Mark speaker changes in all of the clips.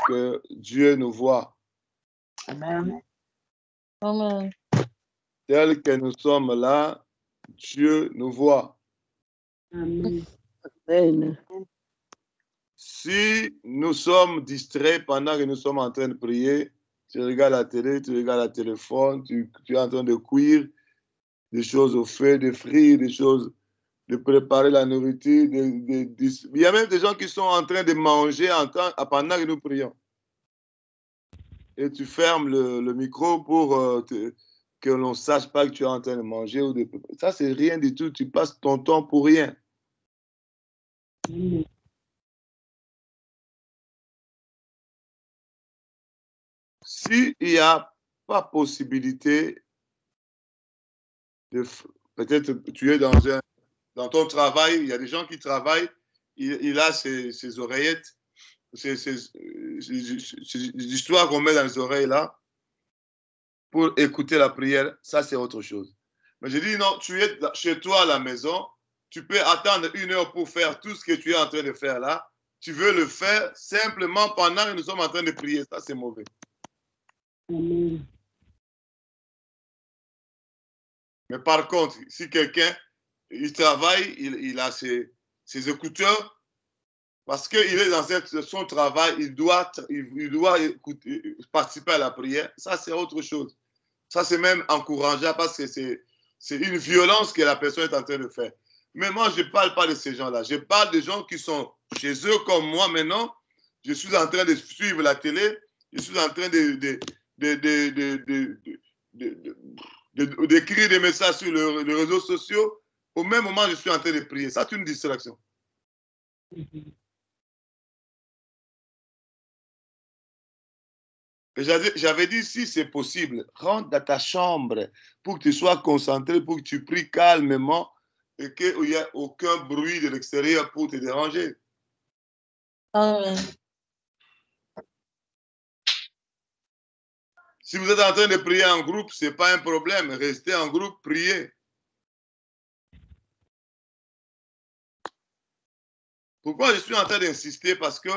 Speaker 1: que Dieu nous voit.
Speaker 2: Amen.
Speaker 3: Amen.
Speaker 1: Tel que nous sommes là, Dieu nous voit.
Speaker 2: Amen.
Speaker 3: Amen.
Speaker 1: Si nous sommes distraits pendant que nous sommes en train de prier, tu regardes la télé, tu regardes le téléphone, tu es en train de cuire des choses au feu, de frire, des choses, de préparer la nourriture. Il y a même des gens qui sont en train de manger pendant que nous prions. Et tu fermes le micro pour que l'on ne sache pas que tu es en train de manger. Ça, c'est rien du tout. Tu passes ton temps pour rien.
Speaker 2: Amen.
Speaker 1: S'il n'y a pas possibilité peut-être tu es dans ton travail, il y a des gens qui travaillent, il a ses oreillettes, ces histoires qu'on met dans les oreilles là pour écouter la prière, ça c'est autre chose. Mais je dis non, tu es chez toi à la maison, tu peux attendre 1 heure pour faire tout ce que tu es en train de faire là. Tu veux le faire simplement pendant que nous sommes en train de prier, ça c'est mauvais.
Speaker 2: Amen.
Speaker 1: Mais par contre, si quelqu'un, il travaille, il a ses écouteurs, parce qu'il est dans son travail, il doit écouter, participer à la prière, ça c'est autre chose. Ça c'est même encourageant parce que c'est une violence que la personne est en train de faire. Mais moi, je ne parle pas de ces gens-là. Je parle de gens qui sont chez eux comme moi maintenant. Je suis en train de suivre la télé. Je suis en train d'écrire des messages sur les réseaux sociaux. Au même moment, je suis en train de prier. Ça, c'est une distraction. J'avais dit, si c'est possible, rentre dans ta chambre pour que tu sois concentré, pour que tu pries calmement et qu'il n'y ait aucun bruit de l'extérieur pour te déranger.
Speaker 3: Amen.
Speaker 1: Si vous êtes en train de prier en groupe, ce n'est pas un problème. Restez en groupe, priez. Pourquoi je suis en train d'insister? Parce que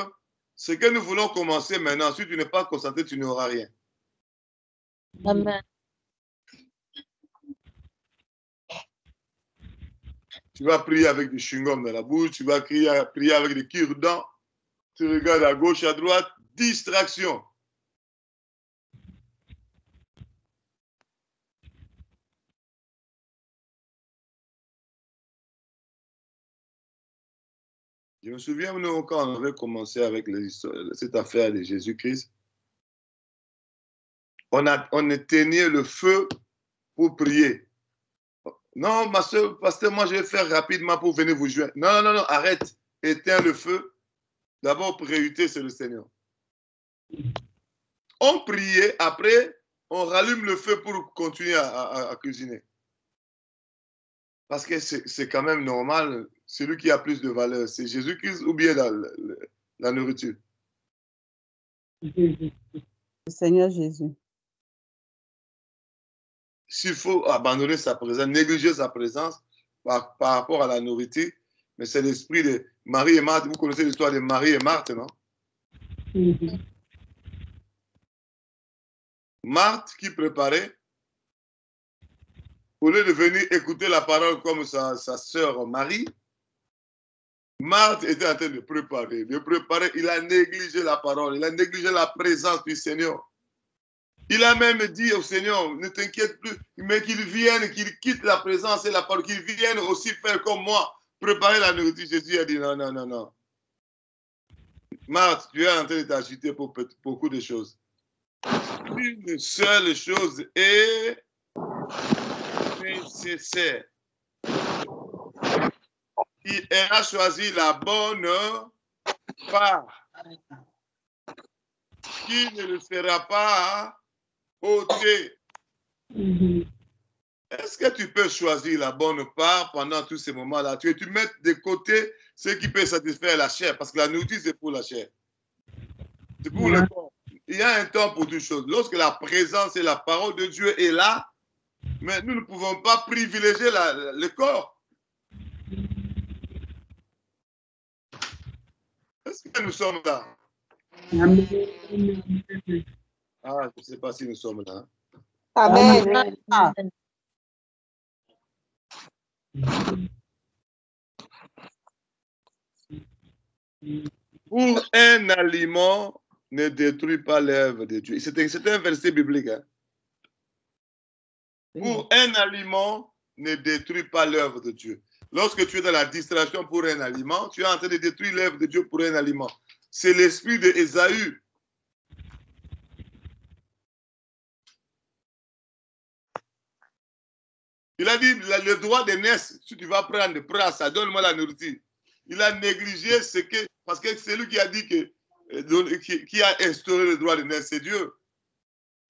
Speaker 1: ce que nous voulons commencer maintenant, si tu n'es pas concentré, tu n'auras rien.
Speaker 3: Amen.
Speaker 1: Tu vas prier avec du chewing-gum dans la bouche, tu vas prier avec des cure-dents, tu regardes à gauche, à droite, distraction. Je me souviens, nous, quand on avait commencé avec cette affaire de Jésus-Christ, on éteignait le feu pour prier. Non, ma soeur, pasteur, moi je vais faire rapidement pour venir vous joindre. Non, non, non, arrête. Éteins le feu. D'abord, priorité, c'est le Seigneur. On priait, après, on rallume le feu pour continuer à cuisiner. Parce que c'est quand même normal, celui qui a plus de valeur, c'est Jésus-Christ ou bien la nourriture.
Speaker 2: Jésus.
Speaker 4: Le Seigneur Jésus.
Speaker 1: S'il faut abandonner sa présence, négliger sa présence par rapport à la nourriture, mais c'est l'esprit de Marie et Marthe. Vous connaissez l'histoire de Marie et Marthe, non? Marthe qui préparait, au lieu de venir écouter la parole comme sa sœur Marie, Marthe était en train de préparer. Il a négligé la parole, il a négligé la présence du Seigneur. Il a même dit au Seigneur, ne t'inquiète plus, mais qu'il vienne, qu'il quitte la présence et la parole, qu'il vienne aussi faire comme moi, préparer la nourriture. Jésus a dit non, non, non, non. Marthe, tu es en train de t'agiter pour beaucoup de choses. Une seule chose est nécessaire. Elle a choisi la bonne part qui ne le sera pas ôté. Est-ce que tu peux choisir la bonne part pendant tous ces moments-là? Tu mets de côté ce qui peut satisfaire la chair, parce que la nourriture, c'est pour la chair. C'est pour le corps. Il y a un temps pour toutes choses. Lorsque la présence et la parole de Dieu est là, mais nous ne pouvons pas privilégier le corps. Est-ce que nous sommes là?
Speaker 2: Amen.
Speaker 1: Ah, je ne sais pas si nous sommes là.
Speaker 5: Amen.
Speaker 2: Amen.
Speaker 4: Ah,
Speaker 1: Pour un aliment ne détruit pas l'œuvre de Dieu. C'est un verset biblique. Hein. Pour un aliment ne détruit pas l'œuvre de Dieu. Lorsque tu es dans la distraction pour un aliment, tu es en train de détruire l'œuvre de Dieu pour un aliment. C'est l'esprit de Ésaü. Il a dit, le droit d'aînesse, si tu vas prendre, prends ça, donne-moi la nourriture. Il a négligé ce que, parce que c'est lui qui a dit que, qui a instauré le droit d'aînesse, c'est Dieu.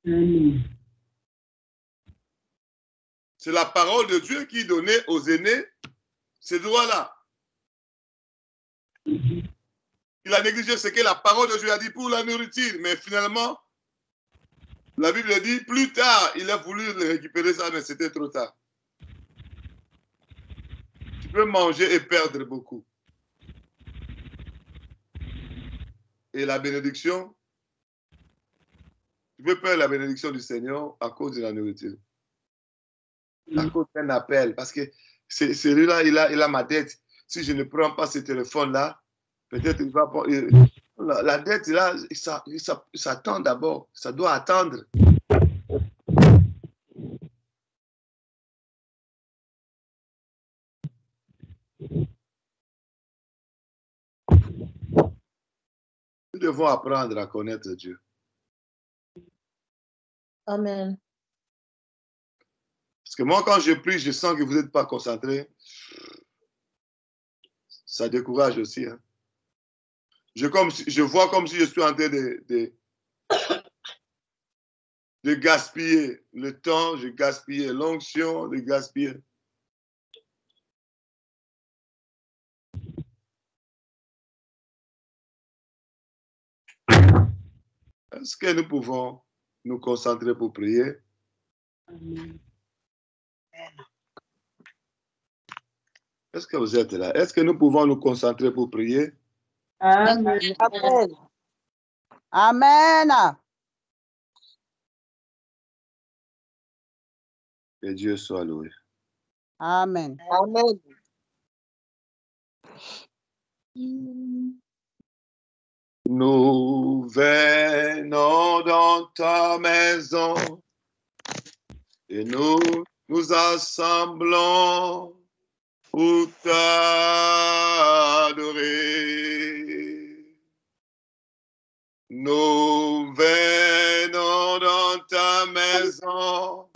Speaker 2: Amen.
Speaker 1: C'est la parole de Dieu qui donnait aux aînés ces droits-là. Il a négligé ce que la parole de Dieu a dit pour la nourriture, mais finalement, la Bible dit, plus tard, il a voulu récupérer ça, mais c'était trop tard. Tu peux manger et perdre beaucoup. Et la bénédiction, tu peux perdre la bénédiction du Seigneur à cause de la nourriture. À cause d'un appel. Parce que celui-là, il a ma dette. Si je ne prends pas ce téléphone-là, peut-être il va pas. La dette, là, ça attend d'abord. Ça doit attendre. Nous devons apprendre à connaître Dieu.
Speaker 3: Amen.
Speaker 1: Parce que moi, quand je prie, je sens que vous n'êtes pas concentré. Ça décourage aussi. Hein. Je vois comme si je suis en train de gaspiller le temps, je gaspille l'onction, de gaspiller. Est-ce que nous pouvons nous concentrer pour prier?
Speaker 2: Amen.
Speaker 1: Est-ce que vous êtes là? Est-ce que nous pouvons nous concentrer pour prier?
Speaker 2: Amen.
Speaker 4: Amen. Amen.
Speaker 1: Que Dieu soit loué.
Speaker 4: Amen.
Speaker 5: Amen.
Speaker 1: Nous venons dans ta maison et nous nous assemblons pour t'adorer. Nous venons dans ta maison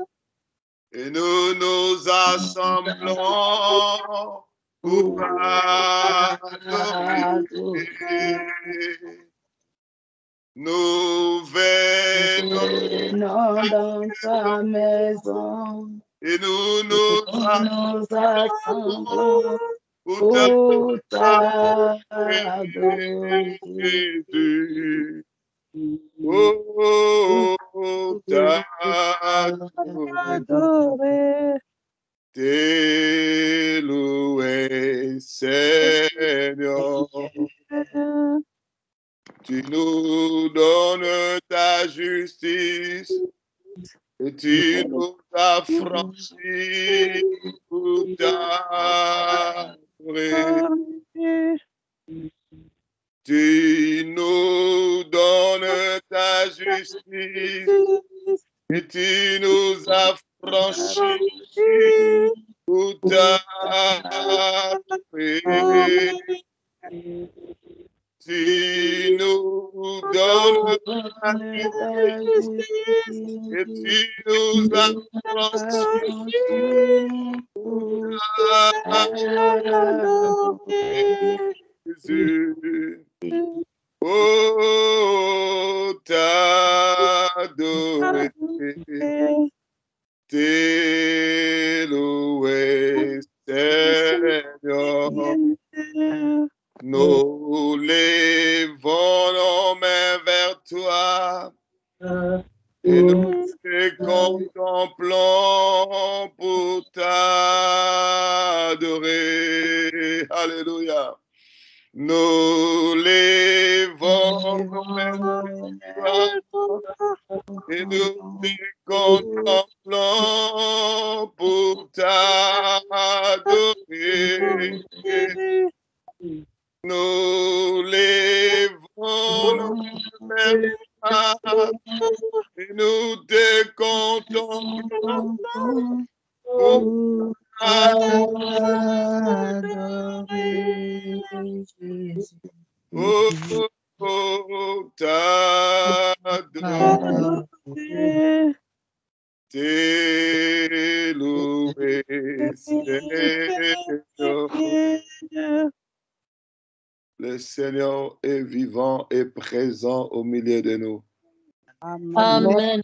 Speaker 1: et nous nous assemblons pour t'adorer. Nous venons
Speaker 2: Dans ta maison,
Speaker 1: et nous nous
Speaker 2: nous assemblons
Speaker 1: pour
Speaker 2: pour
Speaker 1: t'adorer.
Speaker 2: t'adorer.
Speaker 1: Oh, t'adorer.
Speaker 4: Adorer.
Speaker 1: T'es loué, Seigneur. Tu nous donnes ta justice et tu nous as franchis pour t'adorer. Tu nous donnes ta justice et tu nous as franchis pour t'adorer. Tu nous donnes ta justice et tu nous as franchis pour t'adorer. Jésus. Oh, t'adorer. T'es loué, Seigneur. Nous levons nos mains vers toi et nous te contemplons pour t'adorer. Alléluia. Nous levons nos mains et nous te contemplons pour t'adorer. Nous levons nos mains et nous te contemplons pour
Speaker 2: Adorer Jésus.
Speaker 1: pour t'adorer. T'es loué, Seigneur. Le Seigneur est vivant et présent au milieu de nous.
Speaker 3: Amen.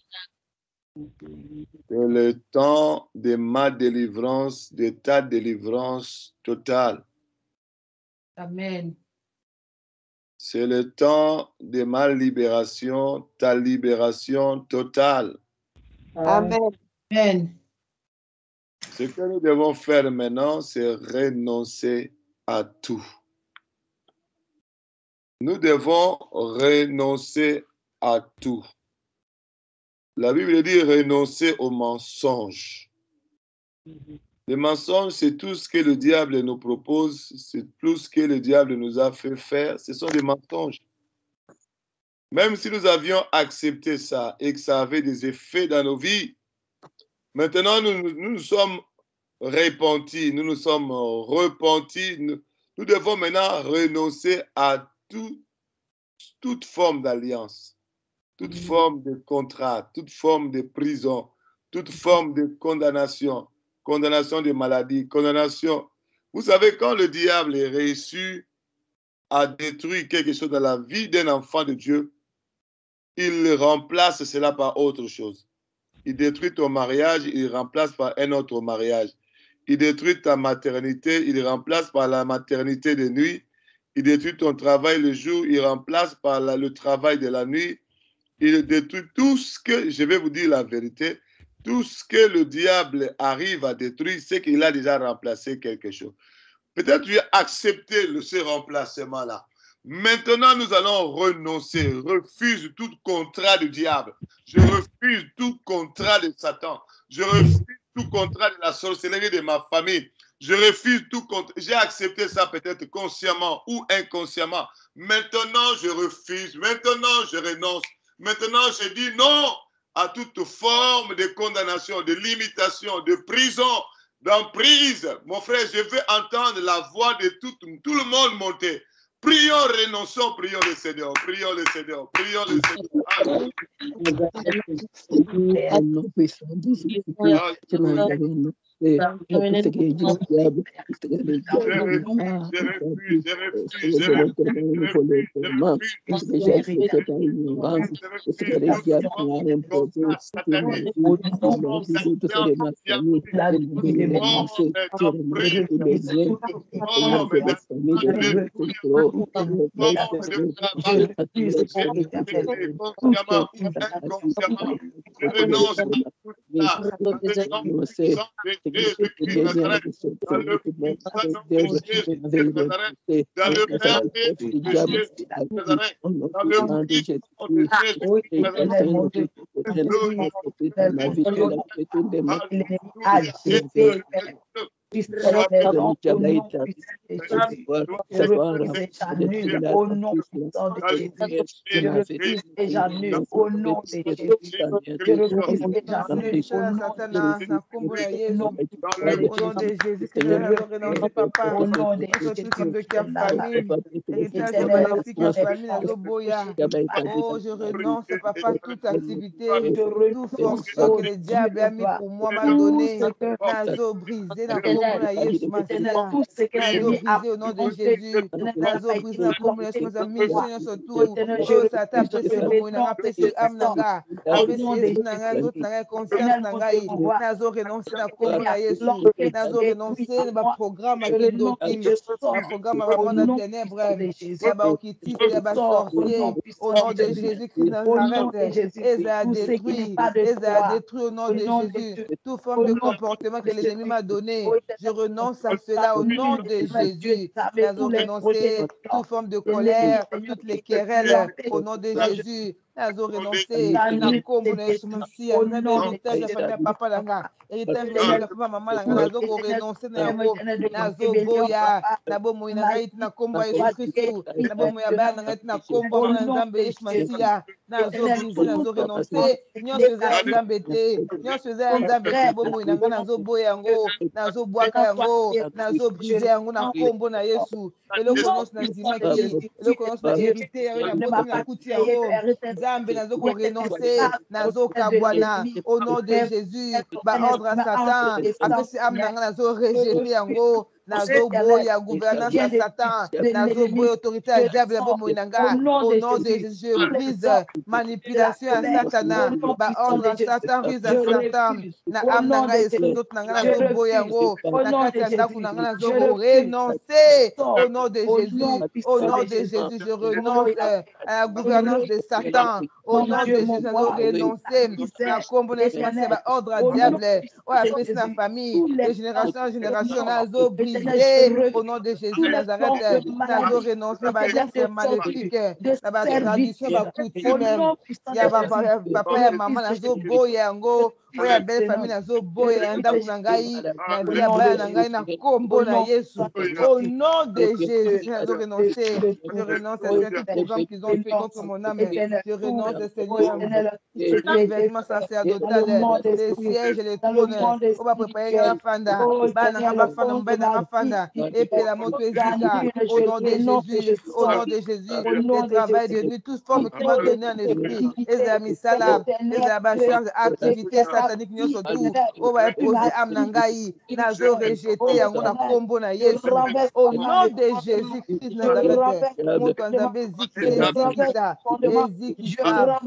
Speaker 1: C'est le temps de ma délivrance, de ta délivrance totale.
Speaker 2: Amen.
Speaker 1: C'est le temps de ma libération, ta libération totale.
Speaker 4: Amen.
Speaker 2: Amen.
Speaker 1: Ce que nous devons faire maintenant, c'est renoncer à tout. Nous devons renoncer à tout. La Bible dit renoncer aux mensonges. Les mensonges, c'est tout ce que le diable nous propose, c'est tout ce que le diable nous a fait faire. Ce sont des mensonges. Même si nous avions accepté ça et que ça avait des effets dans nos vies, maintenant nous nous sommes repentis, nous nous sommes repentis. Nous devons maintenant renoncer à toute forme d'alliance, toute forme de contrat, toute forme de prison, toute forme de condamnation, condamnation de maladie, condamnation. Vous savez, quand le diable est réussi à détruire quelque chose dans la vie d'un enfant de Dieu, il remplace cela par autre chose. Il détruit ton mariage, il remplace par un autre mariage. Il détruit ta maternité, il remplace par la maternité de nuit. Il détruit ton travail le jour, il remplace par le travail de la nuit. Il détruit tout ce que, je vais vous dire la vérité, tout ce que le diable arrive à détruire, c'est qu'il a déjà remplacé quelque chose. Peut-être tu as accepté ce remplacement-là. Maintenant, nous allons renoncer, refuse tout contrat du diable. Je refuse tout contrat de Satan. Je refuse tout contrat de la sorcellerie de ma famille. Je refuse tout contrat. J'ai accepté ça peut-être consciemment ou inconsciemment. Maintenant, je refuse. Maintenant, je renonce. Maintenant, je dis non à toute forme de condamnation, de limitation, de prison, d'emprise. Mon frère, je veux entendre la voix de tout le monde monter. Prions, renonçons, prions le Seigneur, prions le Seigneur, prions le Seigneur. Je
Speaker 5: renonce, papa, toute activité, toute fonction que le diable a mis pour moi, m'a donné. Nazo brisé, na kombo na Yesu Masia. Nazo brisé au nom de Jésus. Nazo brisé na kombo na Yesu Masia. Mission surtout. Oh, ça t'a apprécié beaucoup. Il n'a apprécié âme nanga. Apprécié Yesu nanga, d'autres nanga, confiance nanga. Nazo renoncer na kombo na Yesu. Nazo renoncer na programme qui doki. Un programme vraiment de ténèbres. Ya ba okitiste, ya ba sorcier. Au nom de Jésus-Christ Nazareth. Et a détruit. Et a détruit au nom de Jésus. Toute forme de comportement que l'ennemi m'a donné. Je renonce à cela au nom de Jésus. Nous avons renoncé toute forme de colère, toutes les querelles au nom de Jésus. Nous avons renoncé na kombo na Yesu Masiya, na héritage de famille papa langa, héritage de papa maman langa, nous avons renoncé na yango, nazo boya, na bomo ina ngai na kombo ya Yesu Kristo, na bomo ya ba na ngai na kombo na Nzambe Yesu Masiya, nazo brisé, nazo renoncé, nyonso za Nzambe te, nyonso za Nzambe te, bomo ina ngai nazo boya yango, nazo bwaka yango, nazo brisé yango na kombo na Yesu. Eloko nyonso na ndimaki, eloko nyonso na hérité yango na botomi na kuti yango, Nzambe nazo ko renoncer, nazo kabwana au nom de Jésus. Ba ordre à Satan, apesi amnanga nazo rejeter yango. Nazo boya gouvernance à Satan, nazo boya autorité à diable à bomoinanga. Au nom de Jésus, je brise manipulation à Satan, ba ordre à Satan, brise à Satan. Na amnanga esprit d'autre nanga nazo boya yango. Na kati anda kunanga nazo renoncer. Au nom de Jésus, au nom de Jésus, je renonce à la gouvernance de Satan. Au nom de Jésus, nazo renoncer. Na kombo na Yesu Masiya, ba ordre à diable. Oh, apesi na famille, de génération en génération, nazo brisé. Au nom de Jésus Nazareth, nazo renoncer à la maléfique, à la tradition, à la coutume. Il y a papa et maman, nazo boya yango. Oya belle famille nazo boya ndaku nangai, na via baya nangai na kombo na Yesu. Au nom de Jésus, nazo renoncer. Je renonce à tout programme qu'ils ont fait contre mon âme. Je renonce, Seigneur. Les vêtements sacerdotaux, les sièges et les trônes. On va préparer la fanda. Et puis la moto ezika. Au nom de Jésus, au nom de Jésus, le travail de nuit, toute forme qui m'a donné un esprit. Et la misala, et la bacharge, activité satanique, nous surtout. On va imposer amnangai, nazo rejeter, yango na kombo na Yesu. Au nom de Jésus Christ Nazareth, moto nzambe zikisa, ezikisa.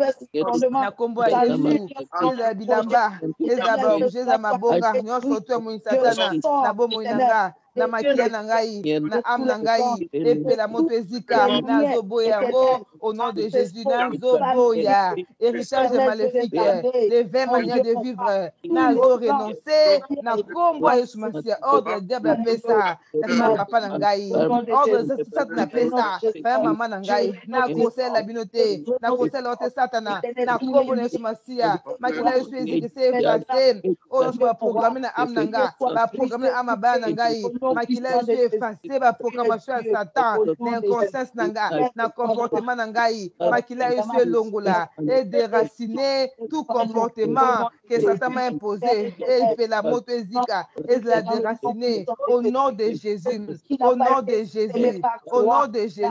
Speaker 5: Na kombo ya Yesu, eza bilamba, eza baobjet, eza mabonga, nyonso to mo satana, na bomo inanga. Na makia na ngai, na am na ngai, epe la moto ezika, nazo boya yango, au nom de Jésus, nazo boya, héritage maléfique, les 20 manières de vivre, nazo renoncer, na kombo Yesu Masiya, ordre diable a pesa, na papa na ngai, ordre satana a pesa, pa maman na ngai, na conseil la binote, na conseil l'autre satana, na kombo Yesu Masiya, makila Yesu eziki se effacé, oh non, va programmer na am na nga, va programmer na am abaya na ngai, makila Yesu effacé, va programmation à Satan, na inconscience na nga, na comportement na ngai, makila Yesu longola, et déraciner tout comportement que Satan m'a imposé, et fait la moto ezika, et la déraciner, au nom de Jésus, au nom de Jésus, au nom de Jésus,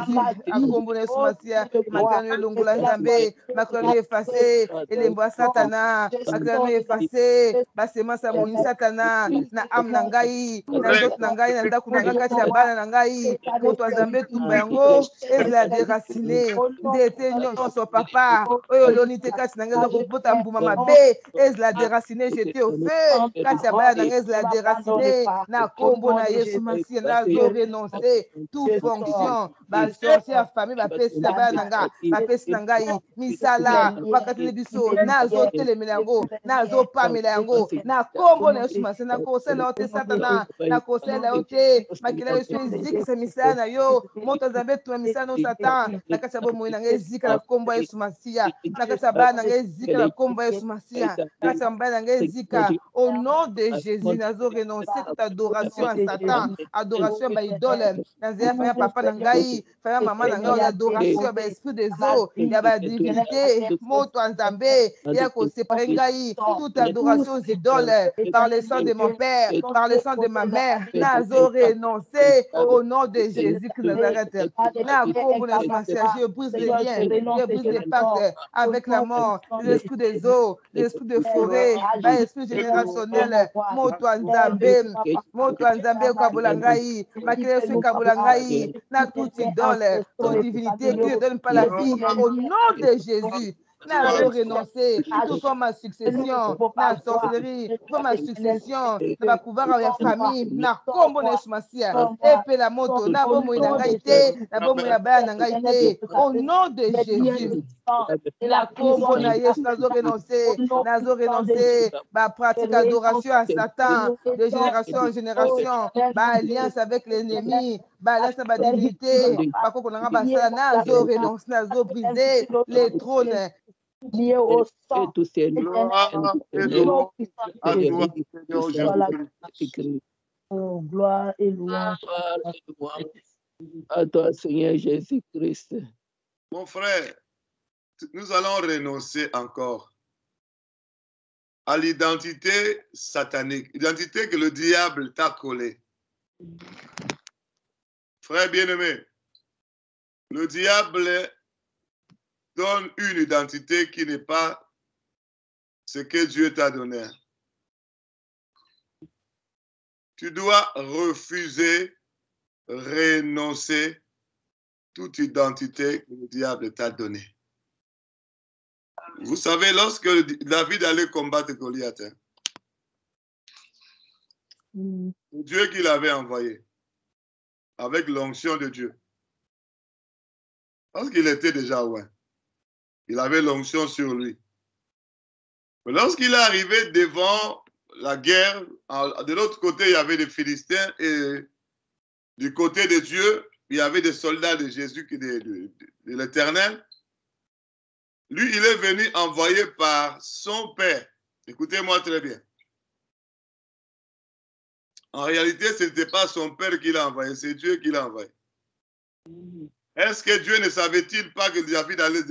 Speaker 5: à kombo Yesu Masiya, makila longola nzambe, makila effacé, et les bois Satana, makila effacé, basema sa moni Satana, na am na ngai, na nzoto na ngai, na ndako na ngai, kati ya bana na ngai, moto azambe tumba yango, ezala déraciner, ndete nyonso papa, oyo loni te kati na ngai, ezokobota mbuma mabe, ezala déraciner, jeté au feu, kati ya bana na ngai, ezala déraciner, na kombo na Yesu Masiya, nazo renoncer, toute fonction, basorti ya famille, bapesi na bana na ngai, bapesi na ngai, misala, bakateli biso, nazo telemela yango, nazo pamela yango, na kombo na Yesu Masiya, na kosela ote Satana, na kosela ote, makila Yesu ezikisa misala na yo, moto azambe tuma misala no Satan, na kati ya bomoi na ngai ezika na kombo ya Yesu Masiya, na kati ya bana na ngai ezika na kombo ya Yesu Masiya, na kati ya mbala na ngai ezika, au nom de Jésus, nazo renoncer toute adoration à Satan, adoration ba idole, na nzela fanya papa na ngai, fanya mama na ngai, adoration ba esprit des eaux, ya ba divinité, moto azambe, ya ko séparer ngai, toute adoration aux idoles, par le sang de mon père, par le sang de ma mère, nazo renoncer au nom de Jésus-Christ Nazareth. Na kombo na Yesu Masiya, je brise les liens, je brise les pactes avec la mort, l'esprit des eaux, l'esprit de forêt, l'esprit générationnel, moto nzambe kabola ngai, makila Yesu kabola ngai, na toute idole, toute divinité qui ne donne pas la vie, au nom de Jésus. nazo renoncer toute forme de succession na sorcellerie forme de succession na bakuvara ya famille na kombo na Yesu Masia epela moto na bomoi na ngai te na bomoi ya baya na ngai te au nom de Jésus na kombo na Yesu nazo renoncer ba pratique adoration à Satan de génération en génération ba alliance avec l'ennemi ba alliance ba divinité ba koko na ba sala nazo renoncer nazo briser les trônes
Speaker 3: lié au sang. Gloire et louange
Speaker 6: à toi, Seigneur Jésus-Christ.
Speaker 1: Mon frère, nous allons renoncer encore à l'identité satanique, l'identité que le diable t'a collée. Frère bien-aimé, le diable donne une identité qui n'est pas ce que Dieu t'a donné. Tu dois refuser, renoncer toute identité que le diable t'a donnée. Vous savez, lorsque David allait combattre Goliath, c'est Dieu qui l'avait envoyé, avec l'onction de Dieu. Parce qu'il était déjà loin. Il avait l'onction sur lui. Mais lorsqu'il est arrivé devant la guerre, de l'autre côté, il y avait des Philistins et du côté de Dieu, il y avait des soldats de Jésus, de l'Éternel. Lui, il est venu envoyé par son père. Écoutez-moi très bien. En réalité, ce n'était pas son père qui l'a envoyé, c'est Dieu qui l'a envoyé. Est-ce que Dieu ne savait-il pas que David allait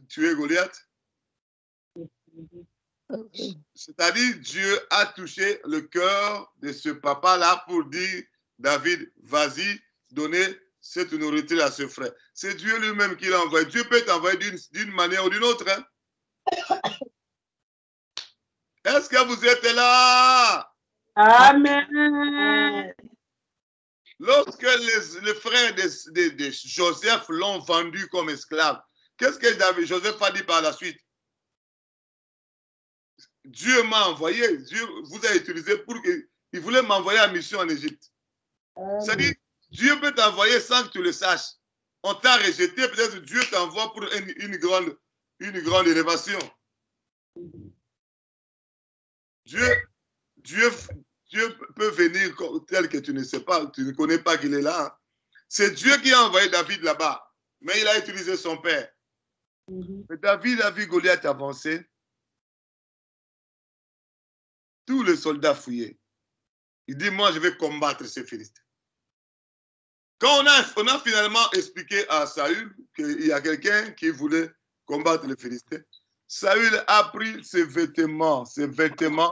Speaker 1: tuer Goliath? C'est-à-dire, Dieu a touché le cœur de ce papa-là pour dire, David, vas-y, donnez cette nourriture à ce frère. C'est Dieu lui-même qui l'a envoyé. Dieu peut t'envoyer d'une manière ou d'une autre. Hein? Est-ce que vous êtes là?
Speaker 3: Amen.
Speaker 1: Lorsque les frères de Joseph l'ont vendu comme esclave, qu'est-ce que Joseph a dit par la suite? Dieu m'a envoyé, Dieu vous a utilisé pour qu'il voulait m'envoyer en mission en Égypte. C'est-à-dire, Dieu peut t'envoyer sans que tu le saches. On t'a rejeté, peut-être Dieu t'envoie pour une grande élévation. Dieu peut venir tel que tu ne sais pas, tu ne connais pas qu'il est là. C'est Dieu qui a envoyé David là-bas, mais il a utilisé son père. Mais David a vu Goliath avancer. Tous les soldats fouillaient. Il dit, moi, je vais combattre ces Philistins. Quand on a finalement expliqué à Saül qu'il y a quelqu'un qui voulait combattre les Philistins, Saül a pris ses vêtements,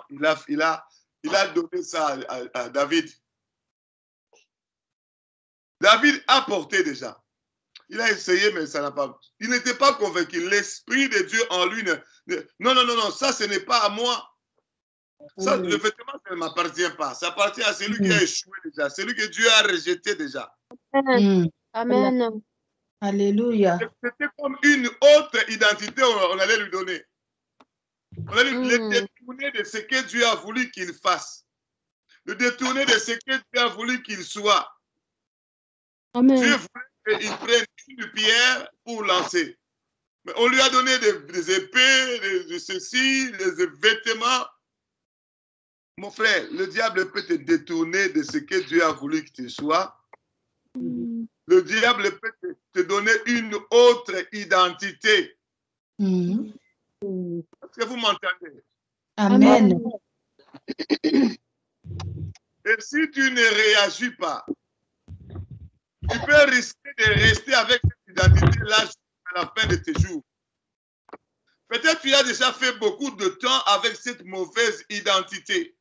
Speaker 1: il a donné ça à David. David a porté déjà. Il a essayé, mais ça n'a pas... Il n'était pas convaincu. L'Esprit de Dieu en lui... Non, ça, ce n'est pas à moi. Ça, le vêtement, ça ne m'appartient pas. Ça appartient à celui qui a échoué déjà, celui que Dieu a rejeté déjà.
Speaker 2: Amen. Alléluia.
Speaker 1: C'était comme une autre identité on allait lui donner. On allait le détourner de ce que Dieu a voulu qu'il fasse. Le détourner de ce que Dieu a voulu qu'il soit.
Speaker 2: Amen.
Speaker 1: Dieu voulait qu'il prenne une pierre pour lancer. Mais on lui a donné des épées, de ceci, des vêtements. Mon frère, le diable peut te détourner de ce que Dieu a voulu que tu sois. Le diable peut te donner une autre identité. Est-ce que vous m'entendez?
Speaker 2: Amen.
Speaker 1: Et si tu ne réagis pas, tu peux risquer de rester avec cette identité-là jusqu'à la fin de tes jours. Peut-être tu as déjà fait beaucoup de temps avec cette mauvaise identité.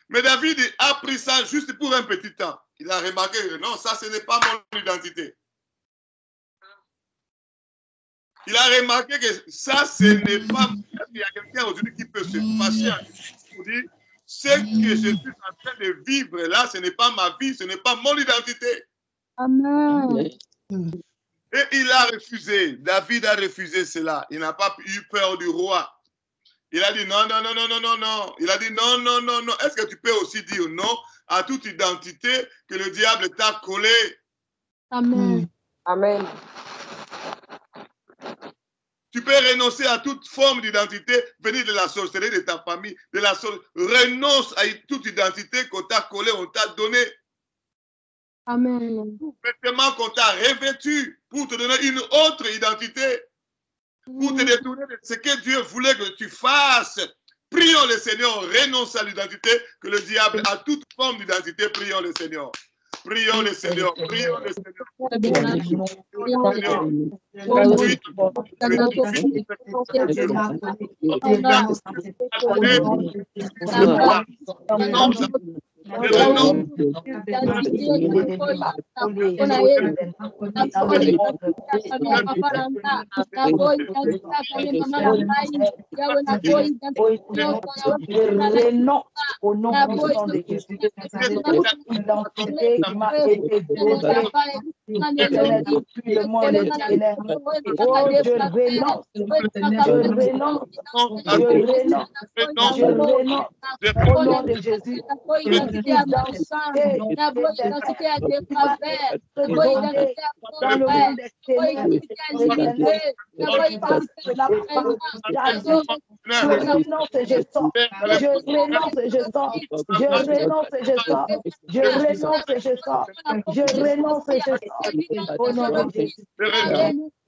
Speaker 1: Mais David a pris ça juste pour un petit temps. Il a remarqué que non, ça, ce n'est pas mon identité. Il a remarqué que ça, ce n'est pas... Il y a quelqu'un aujourd'hui qui peut se fâcher pour dire, ce que je suis en train de vivre là, ce n'est pas ma vie, ce n'est pas mon identité.
Speaker 2: Amen.
Speaker 1: Et il a refusé. David a refusé cela. Il n'a pas eu peur du roi. Il a dit non, non, non, non, non, non, non. Il a dit non, non, non, non. Est-ce que tu peux aussi dire non à toute identité que le diable t'a collé?
Speaker 2: Amen.
Speaker 3: Amen.
Speaker 1: Tu peux renoncer à toute forme d'identité venue de la sorcellerie de ta famille, de la renonce à toute identité qu'on t'a collée, on t'a donné.
Speaker 2: Amen.
Speaker 1: Maintenant qu'on t'a revêtu pour te donner une autre identité, pour te détourner de ce que Dieu voulait que tu fasses. Prions le Seigneur, renonce à l'identité que le diable a toute forme d'identité. Prions le Seigneur. Prions le Seigneur. Prions le Seigneur.
Speaker 3: Au nom puissant de Jésus, l'identité qui m'a été donnée, depuis le monde des ténèbres. Oh, je renonce, au nom de Jésus. Dans le monde des ténèbres, je renonce et je sors. Je renonce et je sors. Je renonce et je sors. Je renonce et je sors. Je renonce et je sors. Au nom de Jésus. Au nom de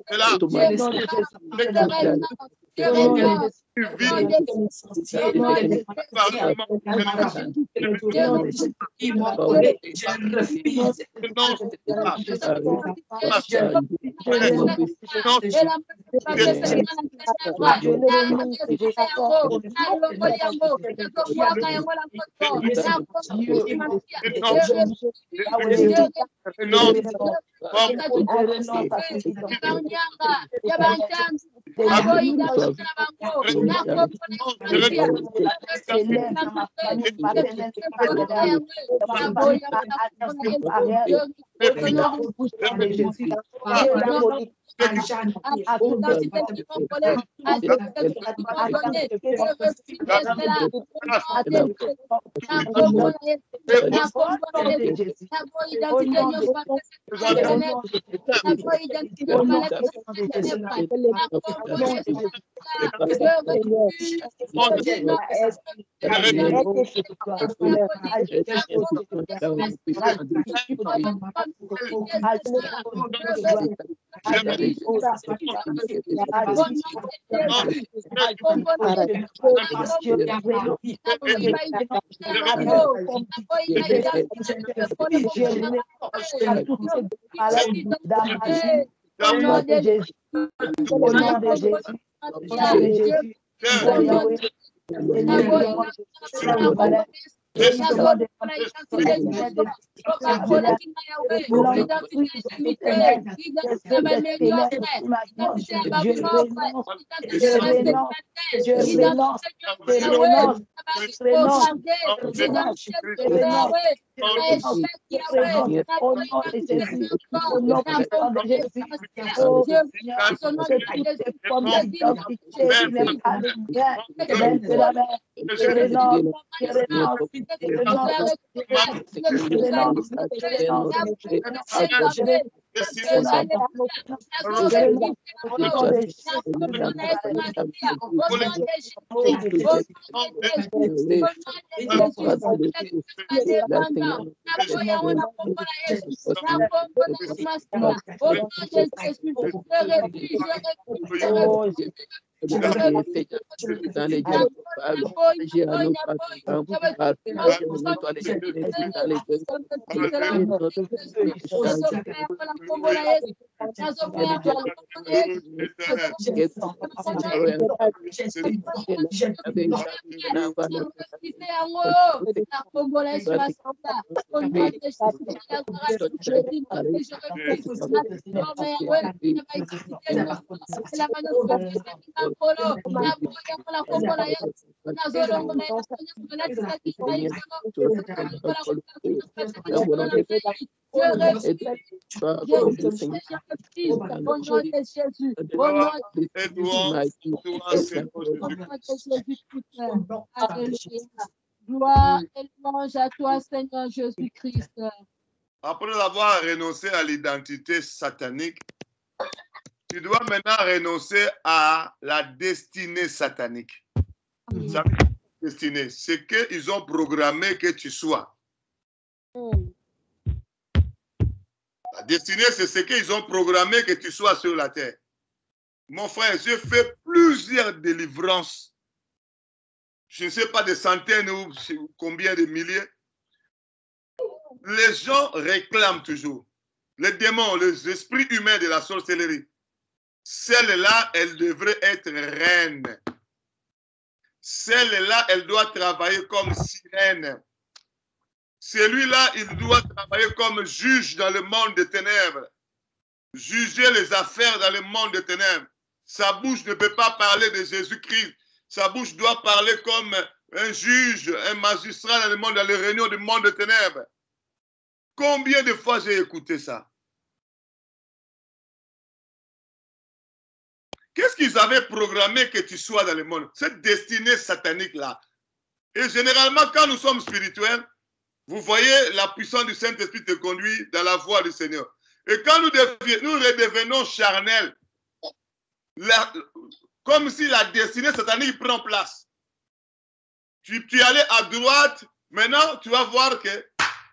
Speaker 2: Gloire et louange à toi, Seigneur Jésus-Christ.
Speaker 1: Après avoir renoncé à l'identité satanique, tu dois maintenant renoncer à la destinée satanique. Ça veut dire destinée, c'est qu'ils ont programmé que tu sois. La destinée, c'est ce qu'ils ont programmé que tu sois sur la terre. Mon frère, j'ai fait plusieurs délivrances. Je ne sais pas des centaines ou combien de milliers. Les gens réclament toujours. Les démons, les esprits humains de la sorcellerie. Celle-là, elle devrait être reine. Celle-là, elle doit travailler comme sirène. Celui-là, il doit travailler comme juge dans le monde des ténèbres. Juger les affaires dans le monde des ténèbres. Sa bouche ne peut pas parler de Jésus-Christ. Sa bouche doit parler comme un juge, un magistrat dans le monde, dans les réunions du monde des ténèbres. Combien de fois j'ai écouté ça? Qu'est-ce qu'ils avaient programmé que tu sois dans le monde? Cette destinée satanique-là. Et généralement, quand nous sommes spirituels, vous voyez la puissance du Saint-Esprit te conduit dans la voie du Seigneur. Et quand nous redevenons charnels, comme si la destinée satanique prend place. Tu allais à droite, maintenant tu vas voir que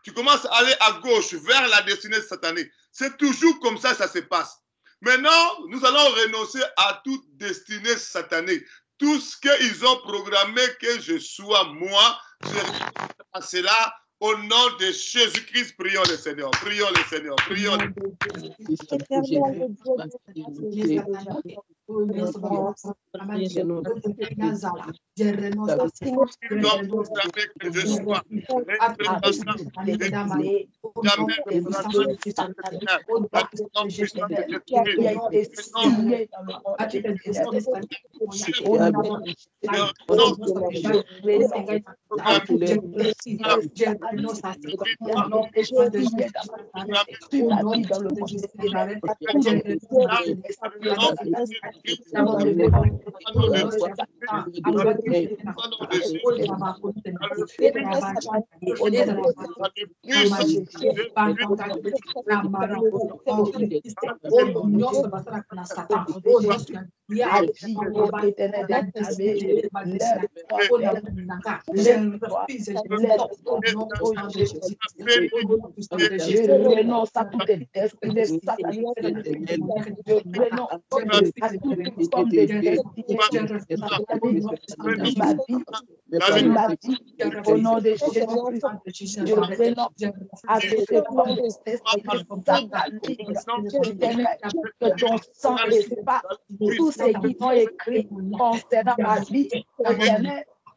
Speaker 1: tu commences à aller à gauche vers la destinée satanique. C'est toujours comme ça ça se passe. Maintenant, nous allons renoncer à toute destinée satanique. Tout ce qu'ils ont programmé que je sois moi, je renonce à cela. Au nom de Jésus-Christ, prions le Seigneur. Prions le Seigneur. Prions le
Speaker 3: Je renonce à toute destinée satanique. Je renonce à toute forme de destinée dans ma vie. Au nom de Jésus-Christ, je renonce à toute forme de destinée satanique. Que ton sang efface tout ce qui ont écrit concernant ma vie.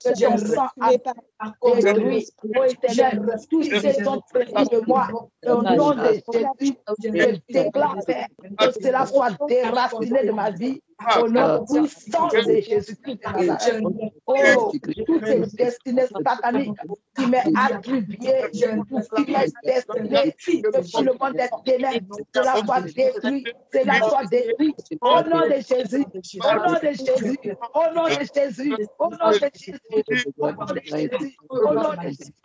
Speaker 3: Que ton sang a détruit, ô Éternel, tout ce qui sont prédits de moi. Au nom de Jésus, je déclare que cela soit déraciné de ma vie. Au nom puissant de Jésus-Christ de Nazareth. Oh, toutes ces destinées sataniques qui m'est attribuée, qui m'est destinée depuis le monde des ténèbres, cela soit détruit, cela soit détruit. Au nom de Jésus, au nom de Jésus, au nom de Jésus, au nom de Jésus, au nom de Jésus, au nom de Jésus.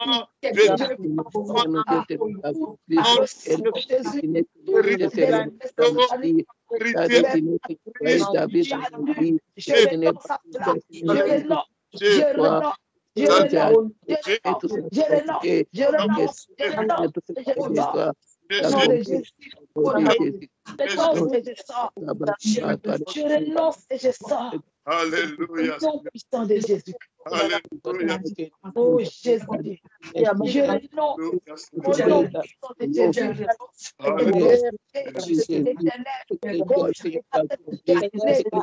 Speaker 3: Je renonce et je sors.
Speaker 1: Alléluia.
Speaker 3: Au nom puissant de Jésus.
Speaker 1: Alléluia.
Speaker 3: Oh Jésus. Je renonce au nom puissant de Jésus.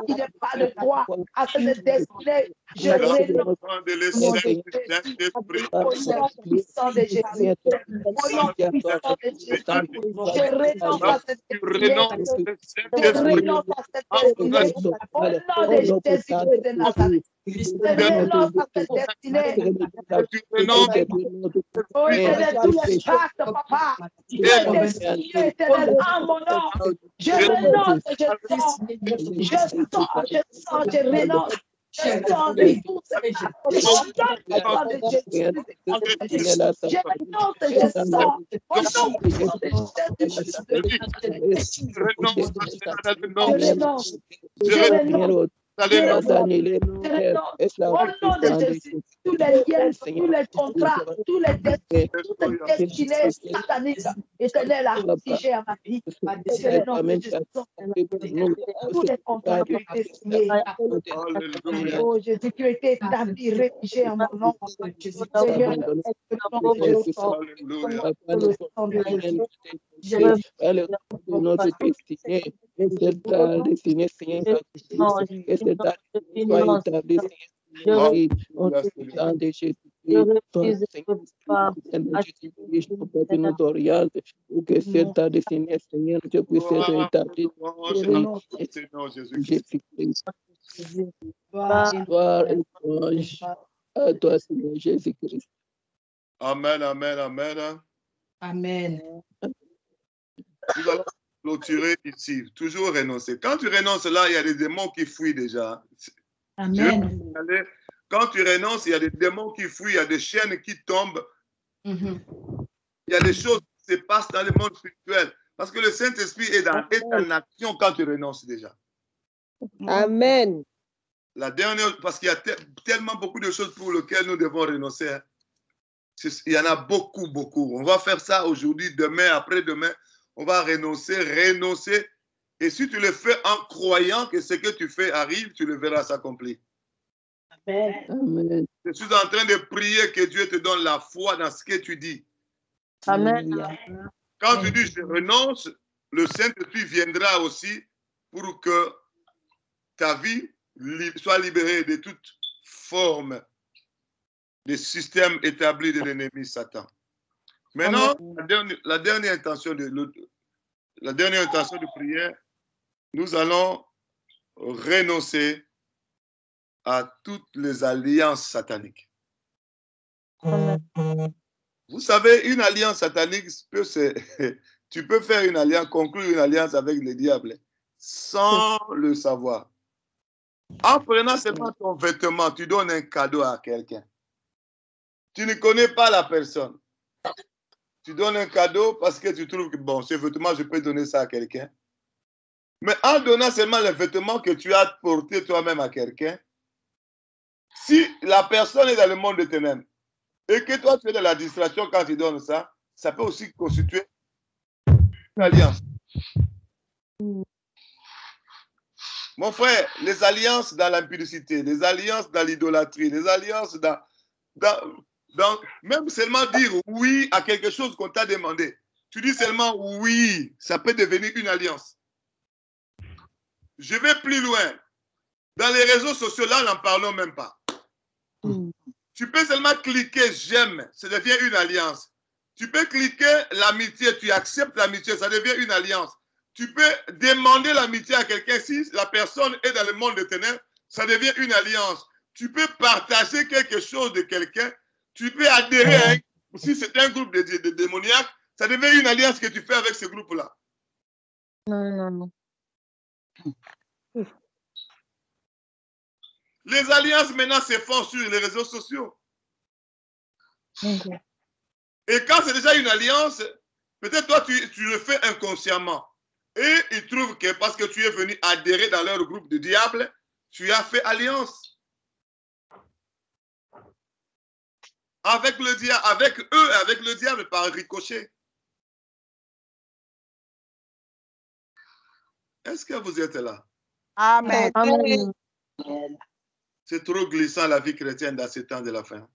Speaker 3: Qui n'est pas de toi à cette destinée. Je renonce au nom puissant de Jésus. Au nom puissant de Jésus. Je renonce à cette destinée. Je renonce à cette destinée. Au nom de Jésus de Nazareth. renonce à cette destinée. Oh, éternel, tous les pactes, papa, qui ont été signés, éternel, en mon nom. Je renonce et je sors. Je renonce. Je sors de tout ce pacte. Au nom de Jésus. Je renonce et je sors. Au nom de Jésus. Je renonce. Je renonce. Au nom de Jésus, tous les liens, tous les contrats, tous les destinées, toutes les destinées sataniques, éternel, affligées à ma vie, je renonce, je sors. Tous les contrats qui ont été signés. Oh Jésus, qui ont été établis, rédigés en mon nom. Seigneur, je sors.
Speaker 6: Notre destinée, ta destinée, Seigneur, que cette destinée soit établie, Seigneur, dans des que nous oriente, pour que cette destinée, Seigneur, puisse être établie. Jésus-Christ. Gloire et louange à toi, Seigneur Jésus-Christ.
Speaker 1: Amen, amen, amen.
Speaker 3: Amen.
Speaker 1: Nous allons clôturer ici. Toujours renoncer. Quand tu renonces là, il y a des démons qui fuient déjà.
Speaker 3: Amen.
Speaker 1: Quand tu renonces, il y a des démons qui fuient, il y a des chaînes qui tombent. Il y a des choses qui se passent dans le monde spirituel. Parce que le Saint-Esprit est en action quand tu renonces déjà.
Speaker 4: Amen.
Speaker 1: La dernière, parce qu'il y a tellement beaucoup de choses pour lesquelles nous devons renoncer. Hein. Il y en a beaucoup, beaucoup. On va faire ça aujourd'hui, demain, après-demain. On va renoncer. Et si tu le fais en croyant que ce que tu fais arrive, tu le verras s'accomplir.
Speaker 6: Amen.
Speaker 1: Je suis en train de prier que Dieu te donne la foi dans ce que tu dis.
Speaker 4: Amen.
Speaker 1: Quand tu dis je renonce, le Saint-Esprit viendra aussi pour que ta vie soit libérée de toute forme de système établi de l'ennemi Satan. Maintenant, la dernière intention de prière, nous allons renoncer à toutes les alliances sataniques. Vous savez, une alliance satanique, tu peux faire une alliance, conclure une alliance avec le diable sans le savoir. En prenant seulement ton vêtement, tu donnes un cadeau à quelqu'un. Tu ne connais pas la personne. Tu donnes un cadeau parce que tu trouves que, bon, ce vêtement, je peux donner ça à quelqu'un. Mais en donnant seulement les vêtements que tu as portés toi-même à quelqu'un, si la personne est dans le monde des ténèbres et que toi, tu es dans la distraction quand tu donnes ça, ça peut aussi constituer une alliance. Mon frère, les alliances dans l'impudicité, les alliances dans l'idolâtrie, les alliances même seulement dire oui à quelque chose qu'on t'a demandé. Tu dis seulement oui, ça peut devenir une alliance. Je vais plus loin. Dans les réseaux sociaux, là, n'en parlons même pas. Tu peux seulement cliquer j'aime, ça devient une alliance. Tu peux cliquer l'amitié, tu acceptes l'amitié, ça devient une alliance. Tu peux demander l'amitié à quelqu'un, si la personne est dans le monde des ténèbres, ça devient une alliance. Tu peux partager quelque chose de quelqu'un, tu peux adhérer à si c'est un groupe de démoniaques, ça devient une alliance que tu fais avec ce groupe-là.
Speaker 4: Non.
Speaker 1: Les alliances maintenant se font sur les réseaux sociaux. Et quand c'est déjà une alliance, peut-être toi tu le fais inconsciemment. Et ils trouvent que parce que tu es venu adhérer dans leur groupe de diables, tu as fait alliance. Avec le diable, avec eux, avec le diable par ricochet. Est-ce que vous êtes là?
Speaker 4: Amen.
Speaker 3: Amen.
Speaker 1: C'est trop glissant la vie chrétienne dans ces temps de la fin.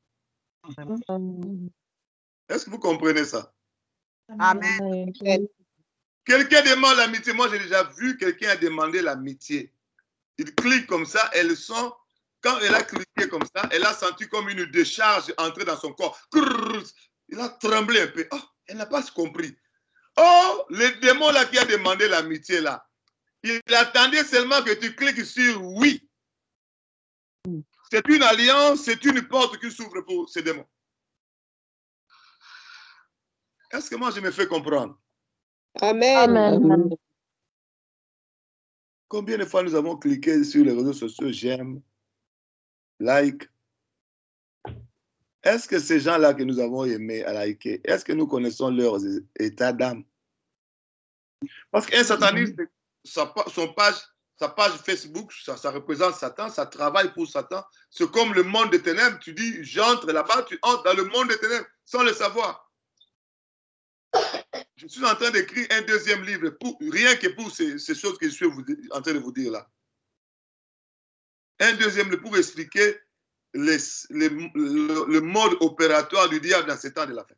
Speaker 1: Est-ce que vous comprenez ça?
Speaker 4: Amen.
Speaker 1: Quelqu'un demande l'amitié. Moi, j'ai déjà vu quelqu'un a demandé l'amitié. Il clique comme ça, elle sent, quand elle a cliqué comme ça, elle a senti comme une décharge entrer dans son corps. Il a tremblé un peu. Oh, elle n'a pas compris. Oh, le démon là qui a demandé l'amitié là, il attendait seulement que tu cliques sur oui. C'est une alliance, c'est une porte qui s'ouvre pour ces démons. Est-ce que moi je me fais comprendre?
Speaker 4: Amen.
Speaker 6: Amen.
Speaker 1: Combien de fois nous avons cliqué sur les réseaux sociaux, j'aime, like? Est-ce que ces gens-là que nous avons aimés à liker, est-ce que nous connaissons leur état d'âme? Parce qu'un sataniste, sa page Facebook, ça représente Satan, ça travaille pour Satan. C'est comme le monde des ténèbres. Tu dis, j'entre là-bas, tu entres dans le monde des ténèbres sans le savoir. Je suis en train d'écrire un deuxième livre, rien que pour ces choses que je suis en train de vous dire là. Un deuxième livre pour expliquer le mode opératoire du diable dans ces temps de la fin.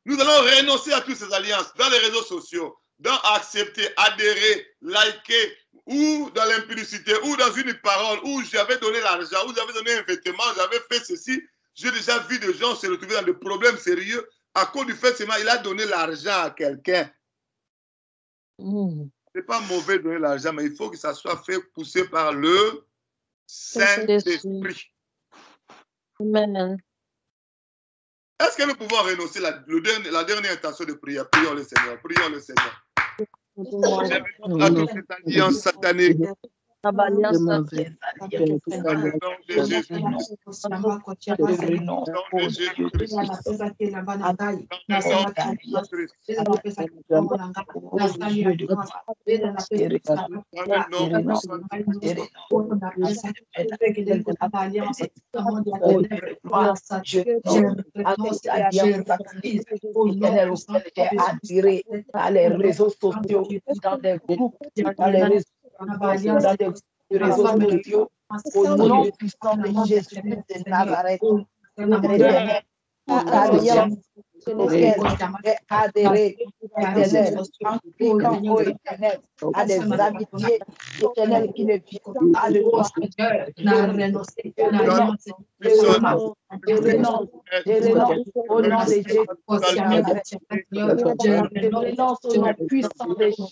Speaker 1: Nous allons renoncer à toutes ces alliances dans les réseaux sociaux, dans accepter, adhérer, liker, ou dans l'impudicité, ou dans une parole, où j'avais donné l'argent, où j'avais donné un vêtement, j'avais fait ceci. J'ai déjà vu des gens se retrouver dans des problèmes sérieux à cause du fait seulement il a donné l'argent à quelqu'un. Ce n'est pas mauvais de donner l'argent, mais il faut que ça soit fait pousser par le Saint-Esprit.
Speaker 4: Amen.
Speaker 1: Est-ce que nous pouvons renoncer la dernière intention de prière? Prions le Seigneur, prions le Seigneur. À toute cette alliance satanique. Dans le nom de Jésus-Christ. Dans le nom de Jésus-Christ.
Speaker 3: Dans les réseaux sociaux, dans des groupes, dans les réseaux sociaux, au nom puissant de Jésus-Christ de Nazareth, l'alliance sur laquelle j'ai adhéré, éternel, en cliquant au éternel, à des amitiés éternelles qui ne viennent pas de toi. Je renonce au nom de Jésus. Je renonce au nom puissant de Jésus.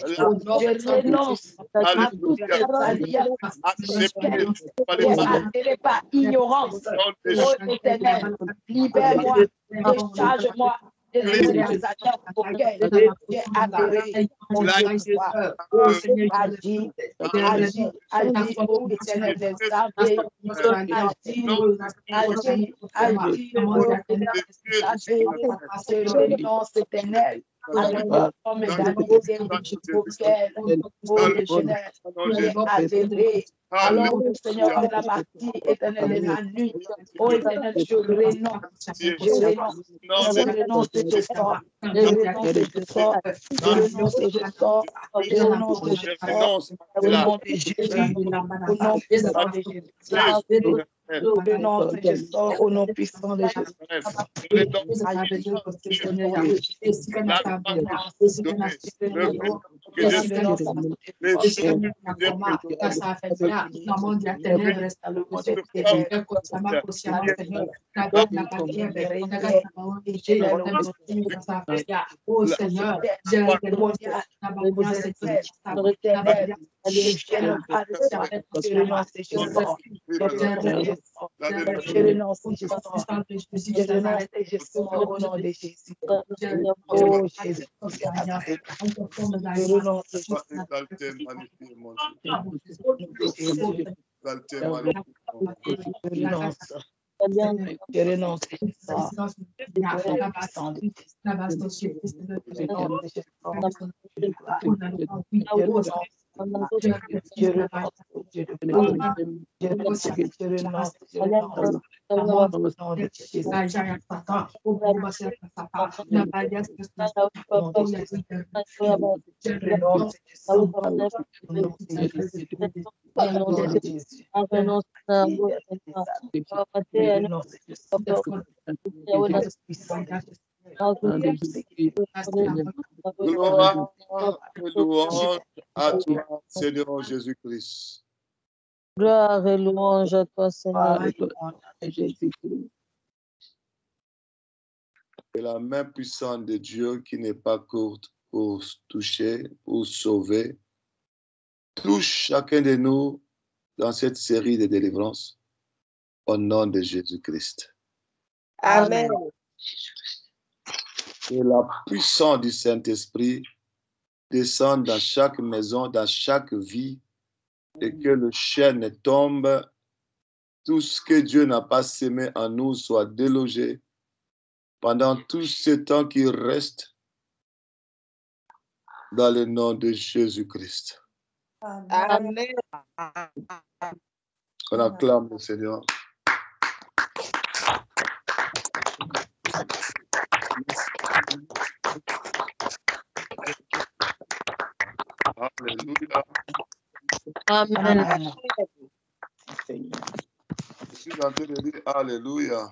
Speaker 3: Je renonce à toutes ces alliances adhérées par ignorance. Ô éternel, libère-moi, décharge-moi des alliances auxquelles j'ai adhéré. Mon Dieu, agis, ô éternel des armées, agis, je renonce éternel à toute forme d'amitié auquel, ô éternel, j'ai adhéré. Alors, Seigneur, de la partie éternelle de la nuit, ô éternel, je renonce de ce sort, au nom de Jésus, au nom puissant de Jésus. Au nom puissant de Jésus.
Speaker 1: Gloire et louange à toi, Seigneur Jésus-Christ.
Speaker 4: Gloire et louange à toi, Seigneur.
Speaker 1: Et la main puissante de Dieu qui n'est pas courte pour toucher, pour sauver, touche chacun de nous dans cette série de délivrances au nom de Jésus-Christ.
Speaker 3: Amen.
Speaker 1: Et la puissance du Saint-Esprit descende dans chaque maison, dans chaque vie, et que le chêne tombe, tout ce que Dieu n'a pas semé en nous soit délogé pendant tout ce temps qui reste dans le nom de Jésus-Christ.
Speaker 3: Amen.
Speaker 1: On acclame le Seigneur. Alléluia.
Speaker 4: Amen.
Speaker 1: Je suis en train de dire Alléluia.